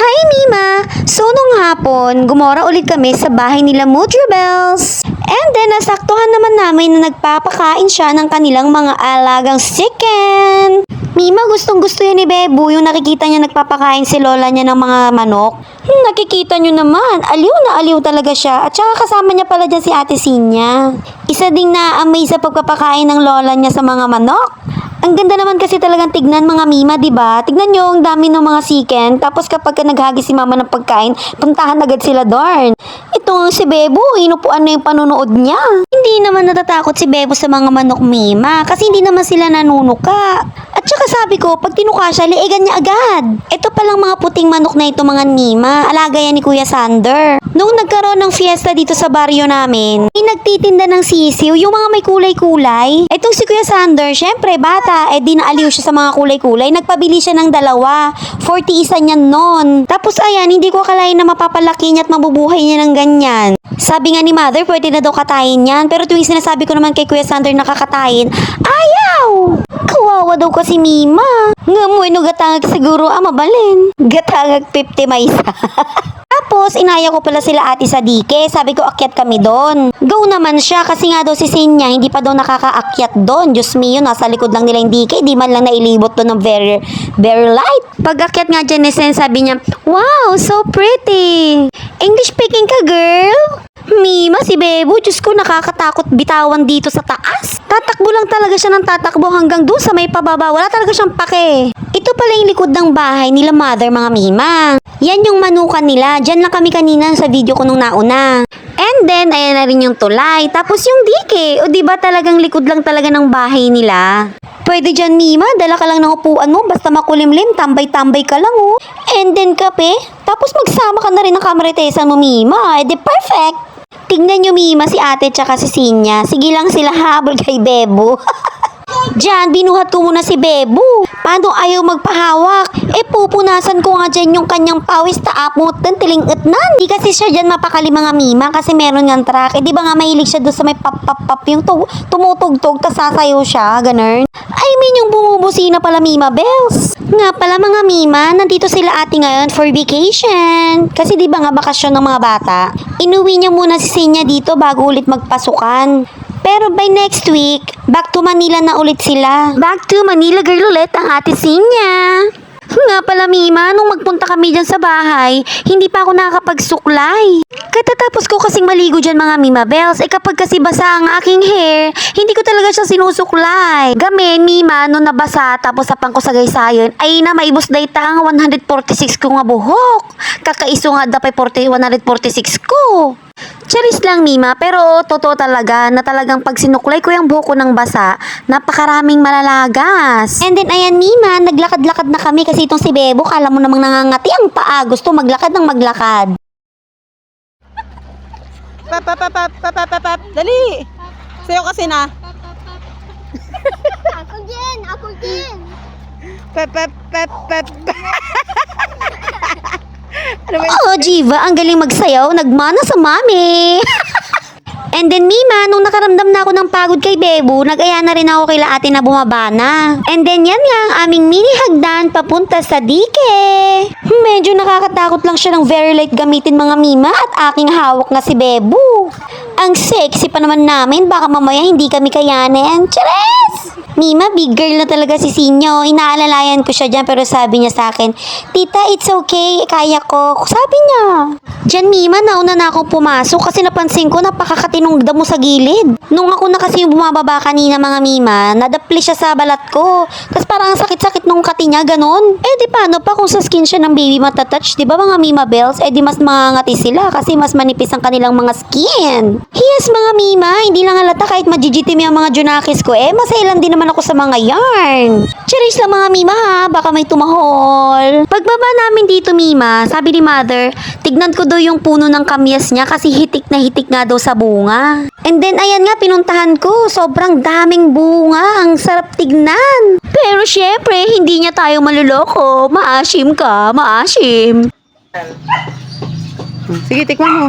Hi, Mima! So, nung hapon, gumora ulit kami sa bahay nila Mudribels. And then, nasaktuhan naman namin na nagpapakain siya ng kanilang mga alagang chicken. Mima, gustong-gusto yan ni Bebo yung nakikita niya nagpapakain si Lola niya ng mga manok. Nakikita niyo naman, aliw na aliw talaga siya. At saka kasama niya pala dyan si Ate Sinya. Isa ding na-amaze sa pagpapakain ng Lola niya sa mga manok. Ang ganda naman kasi talagang tignan mga Mima, di ba? Tignan nyo ang dami ng mga chicken. Tapos kapag naghagi si Mama ng pagkain, puntahan agad sila doon. Ito si Bebo, inupuan na yung panunood niya. Hindi naman natatakot si Bebo sa mga manok, Mima, kasi hindi naman sila nanunuka. At saka sabi ko, pag tinuka siya, liigan niya agad. Ito palang mga puting manok na ito mga Mima, alaga yan ni Kuya Sander. Nung nagkaroon ng fiesta dito sa baryo namin, may nagtitinda ng sisiw, yung mga may kulay-kulay. Itong si Kuya Sander, syempre bata, di naaliw siya sa mga kulay-kulay. Nagpabili siya ng 2, 40 isa niyan nun. Tapos ayan, hindi ko akalain na mapapalaki niya at mabubuhay niya ng ganyan. Sabi nga ni Mother, pwede na daw katayin yan. Pero tuwing sinasabi ko naman kay Kuya Sander na kakatayin, ayaw! Kawawa daw kasi Mima. Nga mo, gatangag siguro, mabalin. Gatangag 50 may isa. Tapos, inaya ko pala sila ate sa dike. Sabi ko, akyat kami doon. Go naman siya kasi nga daw si Sinya, hindi pa daw nakakaakyat doon. Diyos me, yun, nasa likod lang nila yung dike. Di man lang nailibot doon ng very, very light. Pag akyat nga dyan, sabi niya, wow, so pretty. English speaking ka, girl? Mima, si Bebo, Diyos ko, nakakatakot bitawan dito sa taas. Tatakbo lang talaga siya ng tatakbo hanggang doon sa may pababa. Wala talaga siyang pake. Ito pala yung likod ng bahay nila Mother, mga Mima. Yan yung manukan nila. Diyan lang kami kanina sa video ko nung nauna. And then, ayan na rin yung tulay. Tapos yung dike. O diba talagang likod lang talaga ng bahay nila. Pwede dyan, Mima. Dala ka lang ng upuan mo. Basta makulimlim. Tambay-tambay ka lang, oh. And then, kape. Tapos magsama ka na rin ng kamaritesan mo, Mima. Eh, di perfect. Tignan nyo, Mima, si ate tsaka si Sinya. Sige lang sila habol kay Bebo. Diyan, binuhat ko muna si Bebo. Paano ayaw magpahawak? Pupunasan ko nga dyan yung kanyang pawis taamutan, tilingat na. Di kasi siya dyan mapakali mga Mima kasi meron nga track. Di ba nga mahilig siya doon sa may pap-pap-pap yung tumutugtog, tas sasayaw siya, ganun. I mean yung bumubusina pala Mima Bells. Nga pala mga Mima, nandito sila ate ngayon for vacation. Kasi di ba nga bakasyon ng mga bata? Inuwi niya muna si Sinya dito bago ulit magpasukan. Pero by next week, back to Manila na ulit sila. Back to Manila girl ulit ang ate Sinya. Nga pala Mima, nung magpunta kami dyan sa bahay, hindi pa ako nakakapagsuklay. Katatapos ko kasing maligo dyan mga Mima Bells, kapag kasi basa ang aking hair, hindi ko talaga siya sinusuklay. Gamin Mima, nung nabasa tapos sapang ko sa gaysayon, ay na maibos day tang 146 ko nga buhok. Kakaiso nga dapay 146 ko. Charis lang Mima, pero totoo talaga na talagang pag sinuklay ko yung buhok ko ng basa, napakaraming malalagas. And then ayan Mima, naglakad-lakad na kami kasi itong si Bebo, kala mo namang nangangati ang paa, gusto maglakad ng maglakad. Pap, dali! Sa'yo kasi na. Ako din, ako din. Pap. Oh, Jiva, ang galing magsayaw, nagmana sa mami. And then Mima, nung nakaramdam na ako ng pagod kay Bebo, nag-aya na rin ako kay ate na bumaba na. And then yan nga ang aming mini hagdan papunta sa dike. Medyo nakakatakot lang siya ng very light gamitin mga Mima at aking hawak nga si Bebo. Ang sexy pa naman namin, baka mamaya hindi kami kayanin. Chares! Mima, big girl na talaga si Sinyo. Inaalalayan ko siya dyan pero sabi niya sa akin, Tita, it's okay, kaya ko. Sabi niya. Diyan Mima, nauna na akong pumasok kasi napansin ko napakakatinong damo sa gilid. Nung ako na kasi yung bumababa kanina mga Mima, nadapli siya sa balat ko. Tapos parang sakit-sakit nung kati niya, ganun. Di paano pa kung sa skin siya ng baby matatouch, di ba mga Mima Bells? Di mas mangangati sila kasi mas manipis ang kanilang mga skin. Yes mga Mima, hindi lang halata kahit majijitim yung mga junakis ko, masailan din naman ako sa mga yarn. Charis lang mga Mima ha, baka may tumahol. Pagbaba namin dito Mima, sabi ni Mother, tignan ko daw yung puno ng kamyas niya kasi hitik na hitik nga daw sa bunga. And then ayan nga, pinuntahan ko, sobrang daming bunga, ang sarap tignan. Pero syempre, hindi niya tayo maluloko, maasim ka, maasim. Sige, tikman mo.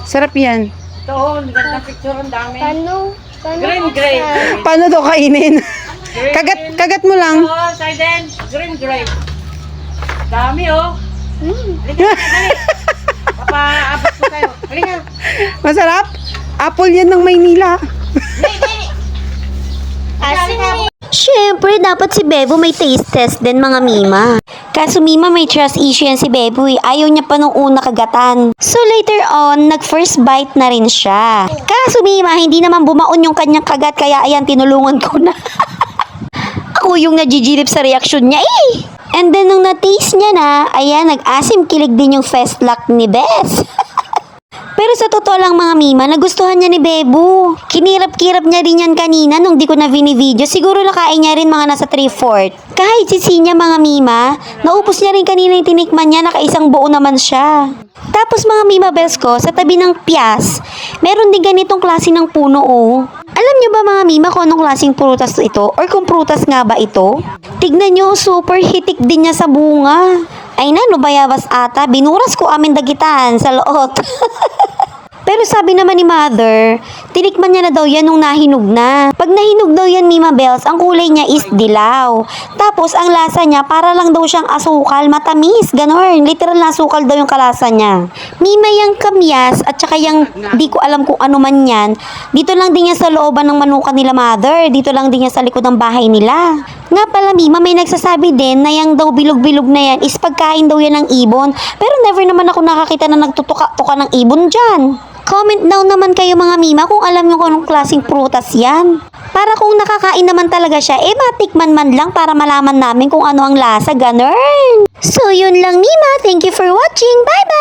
Sarap yan. Ito, magandang picture, ang dami. Paano Green grape. Paano daw kainin? Kagat mo lang. Oh, Saiden, green grape. Dami oh. Halika na, dali. Papaabot ko tayo. Halika. Masarap? Apple yan ng Maynila. Siyempre, dapat si Bebo may taste test din mga Mima. Kaso Mima, may trust issue yan si Bebo eh. Ayaw niya pa nung una kagatan. So later on, nag-first bite na rin siya. Kaso Mima, hindi naman bumaon yung kanyang kagat kaya ayan, tinulungan ko na. Ako yung nagigilip sa reaksyon niya eh. And then nung na-taste niya na, ayan, nag-asim kilig din yung festlock ni Bes. Pero sa totoo lang mga Mima, nagustuhan niya ni Bebo. Kinirap-kirap niya rin yan kanina nung di ko na video. Siguro nakain niya rin mga nasa 3/4. Kahit sisi niya mga Mima, naupos niya rin kanina yung tinikman niya, nakaisang buo naman siya. Tapos mga Mima Bells ko, sa tabi ng piyas, meron din ganitong klase ng puno oh. Alam niyo ba mga Mima kung anong klaseng prutas ito? Or kung prutas nga ba ito? Tignan niyo, super hitik din niya sa bunga. Ay na, bayabas ata, binuras ko amin dagitan sa loot. Pero sabi naman ni Mother, tinikman niya na daw yan nung nahinog na. Pag nahinog daw yan, Mima Bells, ang kulay niya is dilaw. Tapos ang lasa niya, para lang daw siyang asukal, matamis, ganon. Literal na asukal daw yung kalasa niya. Mima, yung kamyas at saka yung di ko alam kung ano man yan, dito lang din yan sa looban ng manukan nila Mother. Dito lang din yan sa likod ng bahay nila. Nga pala Mima, may nagsasabi din na yung daw bilog-bilog na yan is pagkain daw yan ng ibon. Pero never naman ako nakakita na nagtutuka-tuka ng ibon dyan. Comment down naman kayo mga Mima kung alam nyo kung anong klaseng prutas yan. Para kung nakakain naman talaga siya, matikman man lang para malaman namin kung ano ang lasa, ganun. So yun lang Mima, thank you for watching, bye bye!